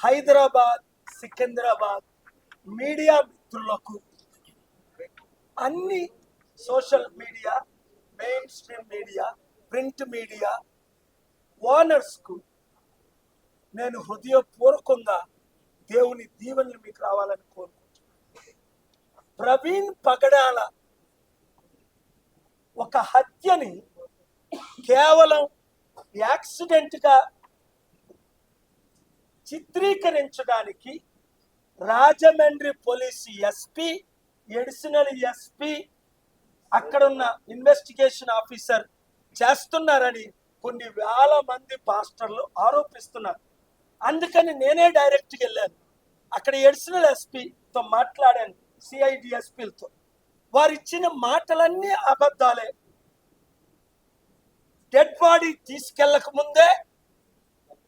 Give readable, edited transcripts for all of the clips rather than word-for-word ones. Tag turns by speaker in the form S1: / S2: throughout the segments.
S1: Hyderabad, Secunderabad media మిత్రులకు, అన్ని social media, mainstream media, print media ఓనర్స్కు నేను హృదయపూర్వకంగా దేవుని దీవెనలు మీకు రావాలని కోరుకుంటున్నాను. ప్రవీణ్ పగడాల ఒక హత్యని కేవలం యాక్సిడెంట్గా చిత్రీకరించడానికి Rajahmundry police SP, additional SP, అక్కడున్న ఇన్వెస్టిగేషన్ ఆఫీసర్ చేస్తున్నారని కొన్ని వేల మంది పాస్టర్లు ఆరోపిస్తున్నారు. అందుకని నేనే డైరెక్ట్గా వెళ్ళాను. అక్కడ అడిషనల్ ఎస్పీతో మాట్లాడాను, సిఐడిఎస్పీలతో. వారు ఇచ్చిన మాటలన్నీ అబద్ధాలే. డెడ్ బాడీ తీసుకెళ్ళక ముందే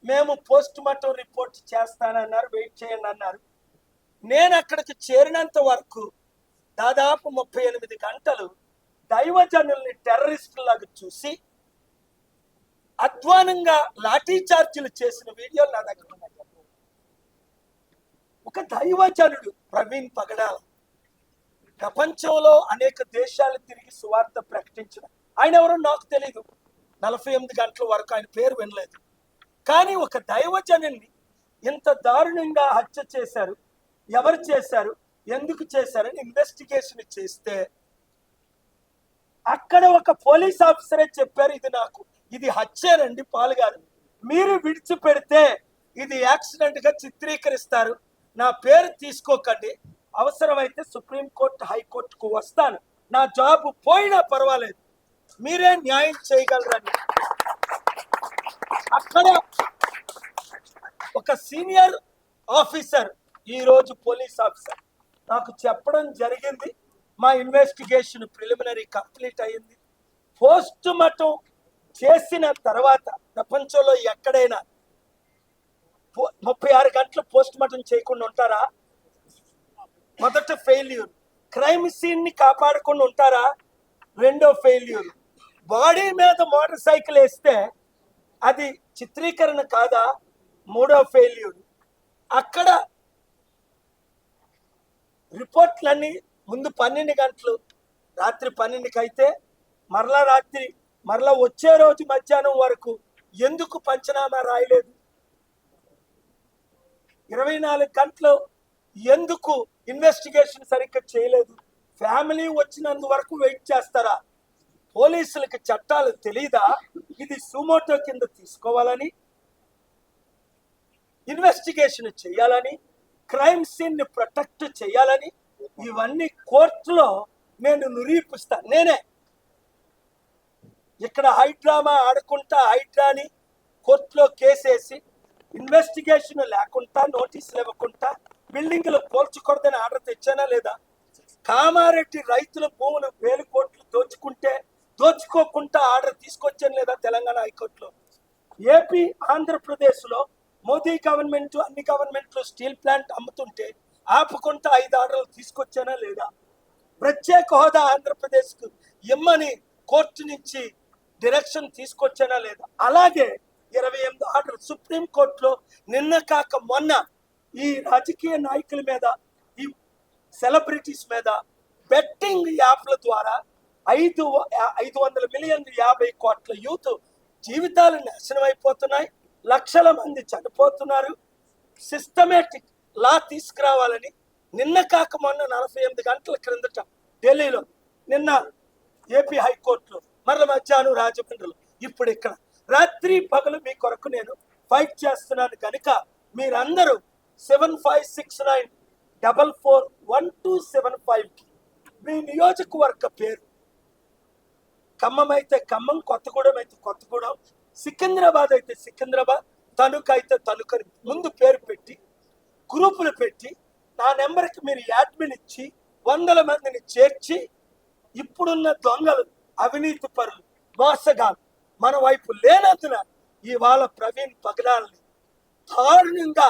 S1: మేము పోస్ట్ మార్టం రిపోర్ట్ చేస్తానన్నారు, వెయిట్ చేయండి అన్నారు. నేను అక్కడికి చేరినంత వరకు దాదాపు 38 గంటలు దైవజనుల్ని టెర్రరిస్టులాగా చూసి అధ్వానంగా లాఠీ చార్జీలు చేసిన వీడియోలు నా దగ్గర ఉన్నాయి. ఒక దైవజనుడు ప్రవీణ్ పగడాల ప్రపంచంలో అనేక దేశాలు తిరిగి సువార్త ప్రకటించిన ఆయన ఎవరో నాకు తెలీదు. 48 గంటల వరకు ఆయన పేరు వినలేదు. కానీ ఒక దైవజనుల్ని ఇంత దారుణంగా హత్య చేశారు. ఎవరు చేశారు, ఎందుకు చేశారని ఇన్వెస్టిగేషన్ చేస్తే అక్కడ ఒక పోలీస్ ఆఫీసరే చెప్పారు, ఇది హత్యేనండి పాల్గారు, మీరు విడిచిపెడితే ఇది యాక్సిడెంట్ గా చిత్రీకరిస్తారు, నా పేరు తీసుకోకండి, అవసరమైతే సుప్రీంకోర్టు, హైకోర్టుకు వస్తాను, నా జాబ్ పోయినా పర్వాలేదు, మీరే న్యాయం చేయగలరని అక్కడ ఒక సీనియర్ ఆఫీసర్, ఈరోజు పోలీస్ ఆఫీసర్ నాకు చెప్పడం జరిగింది. మా ఇన్వెస్టిగేషన్ ప్రిలిమినరీ కంప్లీట్ అయింది. పోస్ట్ మార్టం చేసిన తర్వాత ప్రపంచంలో ఎక్కడైనా 36 గంటలు పోస్ట్ మార్టం చేయకుండా ఉంటారా? మొదట ఫెయిల్యూర్. క్రైమ్ సీన్ ని కాపాడకుండా ఉంటారా? రెండో ఫెయిల్యూర్. బాడీ మీద మోటార్ సైకిల్ వేస్తే అది చిత్రీకరణ కాదా? మూడో ఫెయిల్యూర్. అక్కడ రిపోర్ట్లన్నీ ముందు 12 గంటలు, రాత్రి 12కి అయితే మరలా వచ్చే రోజు మధ్యాహ్నం వరకు ఎందుకు పంచనామా రాయలేదు? 24 గంటలు ఎందుకు ఇన్వెస్టిగేషన్ సరిగ్గా చేయలేదు? ఫ్యామిలీ వచ్చినందు వరకు వెయిట్ చేస్తారా? పోలీసులకి చట్టాలు తెలీదా? ఇది సుమోటో కింద తీసుకోవాలని, ఇన్వెస్టిగేషన్ చేయాలని, క్రైమ్ సీన్ ని ప్రొటెక్ట్ చేయాలని, ఇవన్నీ కోర్టులో నేను నిరూపిస్తాను. నేనే ఇక్కడ హైడ్రామా ఆడుకుంటా, హైడ్రాని కోర్టులో కేసేసి ఇన్వెస్టిగేషన్ లేకుండా, నోటీసులు ఇవ్వకుండా బిల్డింగ్లు పోల్చకూడదని ఆర్డర్ తెచ్చానా లేదా? కామారెడ్డి రైతుల భూములు 1000 కోట్లు దోచుకోకుండా ఆర్డర్ తీసుకొచ్చాను లేదా తెలంగాణ హైకోర్టులో? ఏపీ, ఆంధ్రప్రదేశ్లో మోదీ గవర్నమెంట్, అన్ని గవర్నమెంట్లు స్టీల్ ప్లాంట్ అమ్ముతుంటే ఆపుకుంటా 5 ఆర్డర్లు తీసుకొచ్చానా లేదా? ప్రత్యేక హోదా ఆంధ్రప్రదేశ్కు ఇమ్మని కోర్టు నుంచి డైరెక్షన్ తీసుకొచ్చానా లేదా? అలాగే 28 ఆర్డర్ సుప్రీంకోర్టులో నిన్న కాక మొన్న ఈ రాజకీయ నాయకుల మీద, ఈ సెలబ్రిటీస్ మీద బెట్టింగ్ యాప్ల ద్వారా 500 మిలియన్ 50 కోట్ల యూత్ జీవితాలు నాశనం అయిపోతున్నాయి. లక్షల మంది చనిపోతున్నారు. సిస్టమేటిక్ లా తీసుకురావాలని నిన్న కాక మొన్న 48 గంటల క్రిందట ఢిల్లీలో, నిన్న ఏపీ హైకోర్టులో, మరల మధ్యాహ్నం రాజమండ్రిలో, ఇప్పుడు ఇక్కడ రాత్రి పగలు మీ కొరకు నేను ఫైట్ చేస్తున్నాను. కనుక మీరందరూ 7569441275కి మీ నియోజకవర్గ పేరు, ఖమ్మం అయితే ఖమ్మం, కొత్తగూడెం అయితే కొత్తగూడెం, సికింద్రాబాద్ అయితే సికింద్రాబాద్, తణుకు అయితే తణుకని ముందు పేరు పెట్టి గ్రూపులు పెట్టి నా నెంబర్కి మీరు యాడ్మిన్ ఇచ్చి 100 మందిని చేర్చి, ఇప్పుడున్న దొంగలు, అవినీతి పరులు, మోసగాలు మన వైపు లేనందున ఇవాళ ప్రవీణ్ పగడాల్ని దారుణంగా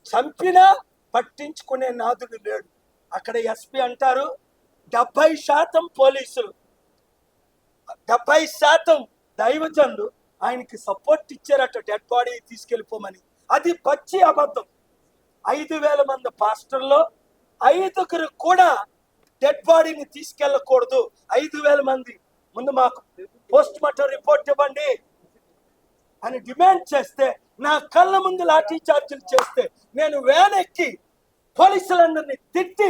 S1: చంపినా పట్టించుకునే నాదుడు లేడు. అక్కడ ఎస్పీ అంటారు 70% పోలీసులు, 70% దైవజనులు ఆయనకి సపోర్ట్ ఇచ్చారట డెడ్ బాడీ తీసుకెళ్ళిపోమని. అది పచ్చి అబద్ధం. 5,000 మంది పాస్టర్లో 5గురు కూడా డెడ్ బాడీని తీసుకెళ్ళకూడదు. 5,000 మంది ముందు మాకు పోస్ట్ మార్టం రిపోర్ట్ ఇవ్వండి అని డిమాండ్ చేస్తే, నా కళ్ళ ముందు లాఠీ చార్జీలు చేస్తే నేను వ్యాన్ ఎక్కి పోలీసులందరినీ తిట్టి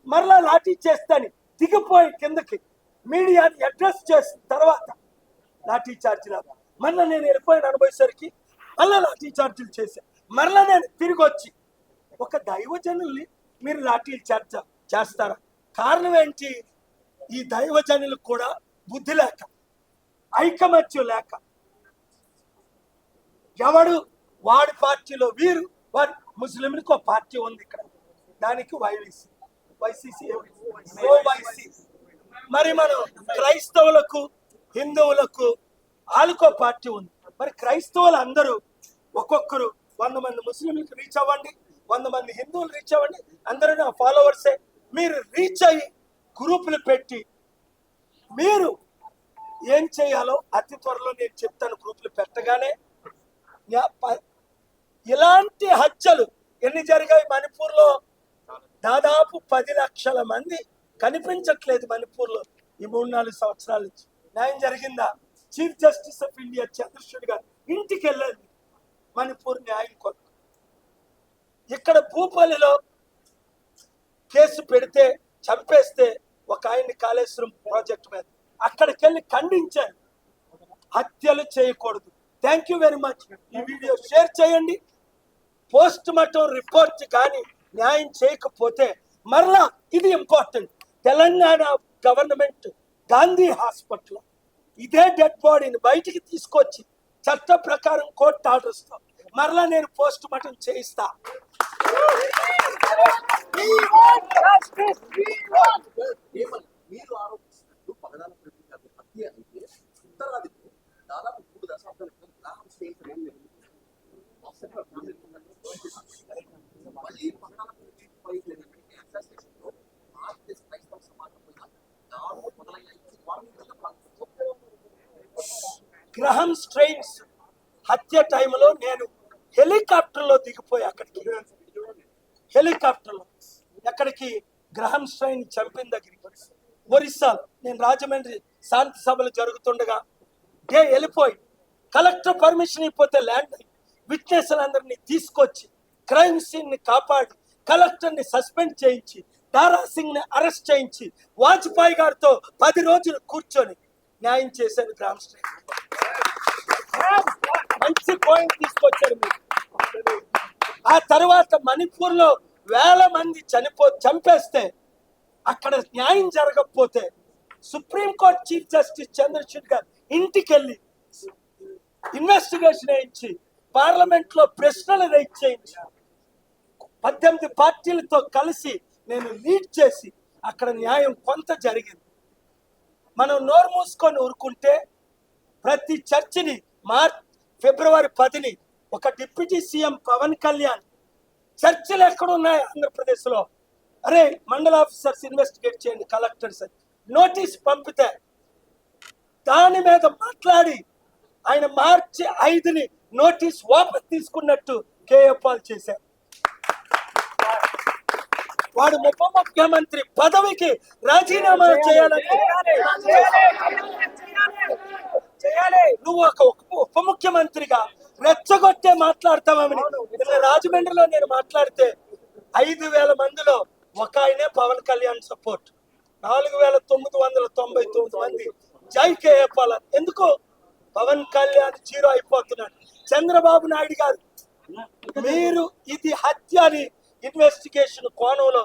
S1: మరలా లాఠీ చేస్తాను దిగిపోయి కిందకి మీడియాని అడ్రస్ చేసిన తర్వాత లాఠీ ఛార్జీలు మళ్ళీ నేను వెళ్ళిపోయిన అనుభవేసరికి మళ్ళీ లాఠీ ఛార్జీలు చేశాను. మరలా నేను తిరిగి వచ్చి ఒక దైవజనుల్ని మీరు లాఠీలు చేస్తారా? కారణం ఏంటి? ఈ దైవజనులకు కూడా బుద్ధి లేక, ఐకమత్యం లేక, ఎవడు వాడి పార్టీలో వీరు, వాడు ముస్లింలకు ఒక పార్టీ ఉంది ఇక్కడ, దానికి వైసీసీ. మరి మనం క్రైస్తవులకు హిందువులకు వాళ్ళకో పార్టీ ఉంది. మరి క్రైస్తవులు అందరూ ఒక్కొక్కరు 100 మంది ముస్లింలకు రీచ్ అవ్వండి, 100 మంది హిందువులు రీచ్ అవ్వండి, అందరూ నా ఫాలోవర్సే. మీరు రీచ్ అయ్యి గ్రూపులు పెట్టి మీరు ఏం చేయాలో అతి త్వరలో నేను చెప్తాను. గ్రూపులు పెట్టగానే ఇలాంటి హత్యలు ఎన్ని జరిగాయి మణిపూర్లో? దాదాపు 10 లక్షల మంది కనిపించట్లేదు మణిపూర్లో ఈ 3-4 సంవత్సరాల నుంచి. న్యాయం జరిగిందా? Chief justice of India Chandrachud గారు ఇంటికి వెళ్ళండి మణిపూర్ న్యాయం కొరకు. ఇక్కడ భూపాలిలో కేసు పెడితే చంపేస్తే ఒక ఆయన్ని కాళేశ్వరం ప్రాజెక్ట్ మీద అక్కడికి వెళ్ళి ఖండించారు. హత్యలు చేయకూడదు. Thank you very much. ఈ వీడియో షేర్ చేయండి. పోస్ట్ మార్టం రిపోర్ట్ కానీ న్యాయం చేయకపోతే మరలా ఇది important. Telangana government Gandhi hospital ఇదే డెడ్ బాడీని బయటికి తీసుకొచ్చి చట్ట ప్రకారం కోర్టు ఆర్డర్స్తో మరలా నేను పోస్ట్ మార్టం చేయిస్తా.
S2: మీరు ఆరోపిస్తున్నట్టు పగడాల ప్రతి హత్య అయితే ఉత్తరాదిలో దాదాపు 3 దశాబ్దాల క్రితం గ్రాహం స్టేట్స్ మళ్ళీ పగడాల ప్రతిపై జరిగినటువంటి అసాసినేషన్లో భారతదేశ క్రైస్తవ సమాజం పైన దాడులు మొదలయ్యాయి.
S1: గ్రహం స్ట్రెయిన్స్ హత్య టైంలో నేను హెలికాప్టర్లో దిగిపోయి అక్కడికి, హెలికాప్టర్లో ఎక్కడికి గ్రహం స్ట్రెయిన్ చంపిన దగ్గరికి ఒరిస్సాలో నేను రాజమండ్రి శాంతి సభలు జరుగుతుండగా వెళ్ళిపోయి కలెక్టర్ పర్మిషన్ ఇవ్వకపోతే ల్యాండ్ విట్నెస్లందరినీ తీసుకొచ్చి క్రైమ్ సీన్ ని కాపాడి కలెక్టర్ని సస్పెండ్ చేయించి దారా సింగ్ ని అరెస్ట్ చేయించి వాజ్పేయి గారితో 10 రోజులు కూర్చొని న్యాయం చేశాను. గ్రామ్ స్ట్రెయిన్ మంచి పాయింట్ తీసుకొచ్చారు మీరు. ఆ తర్వాత మణిపూర్లో 1000 మంది చంపేస్తే అక్కడ న్యాయం జరగకపోతే సుప్రీంకోర్టు చీఫ్ జస్టిస్ చంద్రచూడ్ గారు ఇంటికి వెళ్ళి ఇన్వెస్టిగేషన్ వేయించి పార్లమెంట్ లో ప్రశ్నలు రైజ్ చేయించి 18 పార్టీలతో కలిసి నేను లీడ్ చేసి అక్కడ న్యాయం కొంత జరిగింది. మనం నోరు మూసుకొని ఊరుకుంటే ప్రతి చర్చిని ఫిబ్రవరి 10ని ఒక డిప్యూటీ సీఎం పవన్ కళ్యాణ్ చర్చలు ఎక్కడున్నాయి ఆంధ్రప్రదేశ్లో, అరే మండల ఆఫీసర్స్ ఇన్వెస్టిగేట్ చేయండి కలెక్టర్స్ నోటీస్ పంపితే దాని మీద మాట్లాడి ఆయన మార్చి 5ని నోటీస్ వాపస్ తీసుకున్నట్టు కేఏ పాల్ చేశారు. వాడు ఉప ముఖ్యమంత్రి పదవికి రాజీనామా చేయాలని నువ్వు ఒక ఉప ముఖ్యమంత్రిగా రెచ్చగొట్టే మాట్లాడతామని రాజమండ్రిలో నేను మాట్లాడితే 5,000 మందిలో ఒక ఆయనే పవన్ కళ్యాణ్ సపోర్ట్, 4,999 మంది జై కేఏ పాల్. ఎందుకు? పవన్ కళ్యాణ్ 0 అయిపోతున్నాడు. చంద్రబాబు నాయుడు గారు మీరు ఇది హత్య అని ఇన్వెస్టిగేషన్ కోణంలో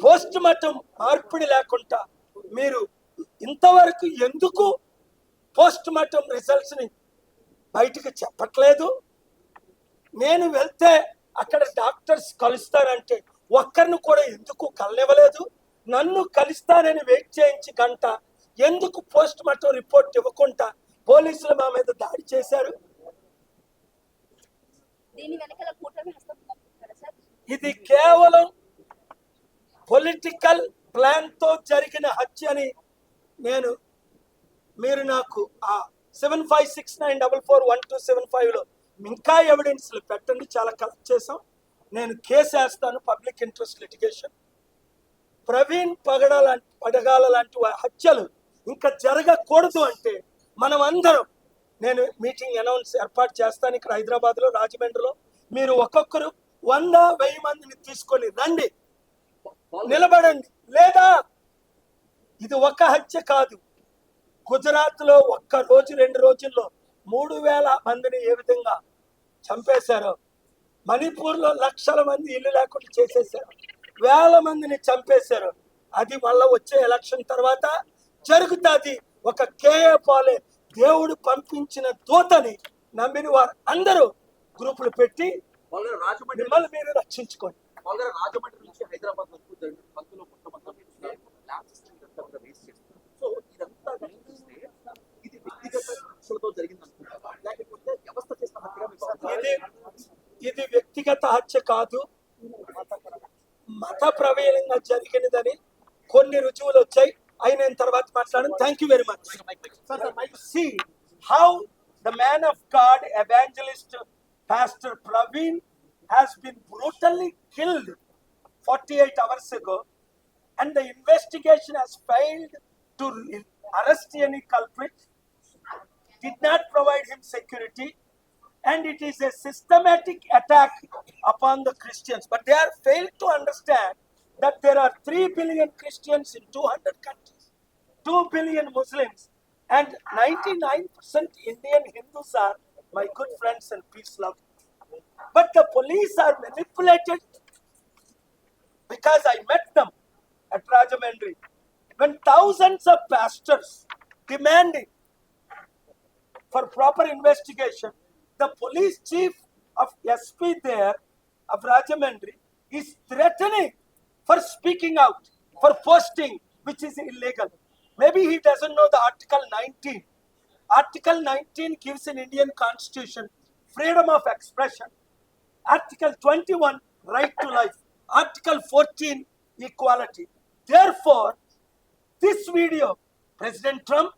S1: పోస్ట్ మార్టం మార్పిడి లేకుండా మీరు ఇంతవరకు ఎందుకు పోస్ట్ మార్టం రిజల్ట్స్ ని బయటకు చెప్పట్లేదు? నేను వెళ్తే అక్కడ డాక్టర్స్ కలుస్తానంటే ఒక్కరిని కూడా ఎందుకు కలనివ్వలేదు? నన్ను కలుస్తానని వెయిట్ చేయించి గంట ఎందుకు పోస్ట్ మార్టం రిపోర్ట్ ఇవ్వకుండా పోలీసులు మా మీద దాడి చేశారు? ఇది కేవలం పొలిటికల్ ప్లాన్ తో జరిగిన హత్య అని మీరు నాకు ఆ 7569441275లో ఇంకా ఎవిడెన్స్లు పెట్టండి, చాలా కలెక్ట్ చేసాం. నేను కేసు వేస్తాను, పబ్లిక్ ఇంట్రెస్ట్ లిటిగేషన్. ప్రవీణ్ పడగాల లాంటి హత్యలు ఇంకా జరగకూడదు అంటే మనం అందరం, నేను మీటింగ్ ఏర్పాటు చేస్తాను ఇక్కడ హైదరాబాద్లో, రాజమండ్రిలో. మీరు ఒక్కొక్కరు 100-1000 మందిని తీసుకొని రండి, నిలబడండి. లేదా ఇది ఒక హత్య కాదు, గుజరాత్లో ఒక్క రోజు 2 రోజుల్లో 3000 మందిని ఏ విధంగా చంపేశారో, మణిపూర్లో లక్షల మంది ఇల్లు లేకుండా చేసేశారు, 1000 మందిని చంపేశారు. అది మళ్ళీ వచ్చే ఎలక్షన్ తర్వాత జరుగుతుంది. ఒక కేఏ పాలే దేవుడు పంపించిన దూతని నమ్మిన వారు అందరూ గ్రూపులు పెట్టి మిమ్మల్ని మీరు రక్షించుకోండి.
S2: రాజమండ్రి నుంచి హైదరాబాద్ వరకు పంతులు సో ఇదంతా గమనిస్తే ఇది వ్యక్తిగత కక్షలతో జరిగింది అనుకుంటారా, లేకపోతే వ్యవస్థ చేసిన హత్యగా?
S1: ఇది వ్యక్తిగత హత్య కాదు, మత ప్రవేశంగా జరిగినదని కొన్ని రుజువులు వచ్చాయి. అయిన తర్వాత మాట్లాడండి. Thank you very much. See how the man of God, evangelist Pastor Praveen, has been brutally killed 48 hours ago, and the investigation has failed to arrest any culprit, did not provide him security, and it is a systematic attack upon the Christians. But they are failed to understand that there are 3 billion Christians in 200 countries, 2 billion Muslims, and 99% Indian Hindus are my good friends and peace lovers. But the police are manipulated, because I met them at Rajamandri when thousands of pastors demanding for proper investigation. The police chief of SP there of Rajamandri is threatening for speaking out, for posting, which is illegal. Maybe he doesn't know the Article 19. Article 19 gives an Indian constitution freedom of expression. Article 21, right to life. Article 14, equality. Therefore, this video, President Trump,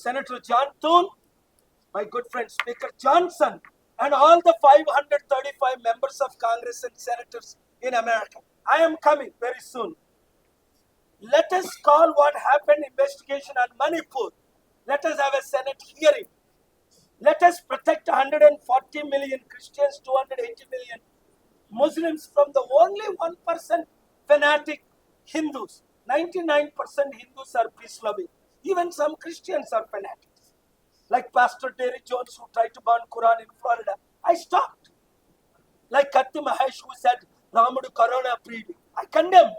S1: Senator John Thune, my good friend Speaker Johnson, and all the 535 members of Congress and senators in America. I am coming very soon. Let us call what happened investigation on Manipur. Let us have a Senate hearing. Let us protect 140 million Christians, 280 million Muslims from the only 1% fanatic Hindus. 99% Hindus are peace-loving. Even some Christians are fanatics. Like Pastor Terry Jones, who tried to burn Quran in Florida. I stopped. Like Katti Mahesh, who said Ramudu Corona preaching. I condemn.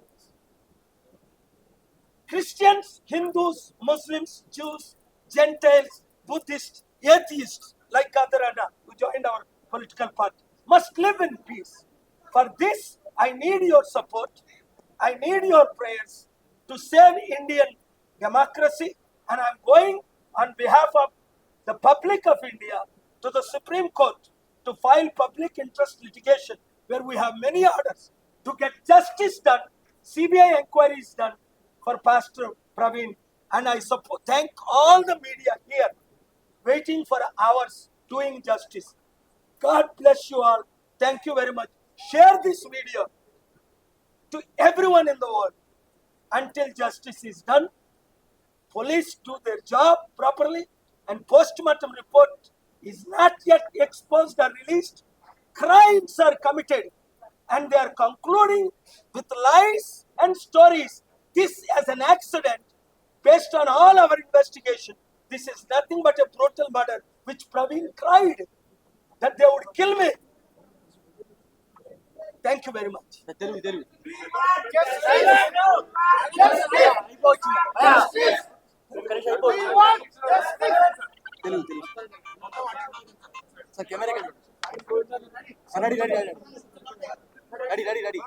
S1: Christians, Hindus, Muslims, Jews, Gentiles, Buddhists, atheists, like Gadarana, who joined our political party, must live in peace. For this, I need your support. I need your prayers to save Indian democracy. And I'm going on behalf of the public of India to the Supreme Court to file public interest litigation, where we have many orders to get justice done, CBI inquiries done for Pastor Praveen. And I thank all the media here, waiting for hours, doing justice. God bless you all. Thank you very much. Share this video to everyone in the world. Until justice is done, police do their job properly, and postmortem report is not yet exposed or released. Crimes are committed, and they are concluding with lies and stories. This as an accident, based on all our investigation. This is nothing but a brutal murder, which Praveen cried that they would kill me. Thank you very much.
S2: Camera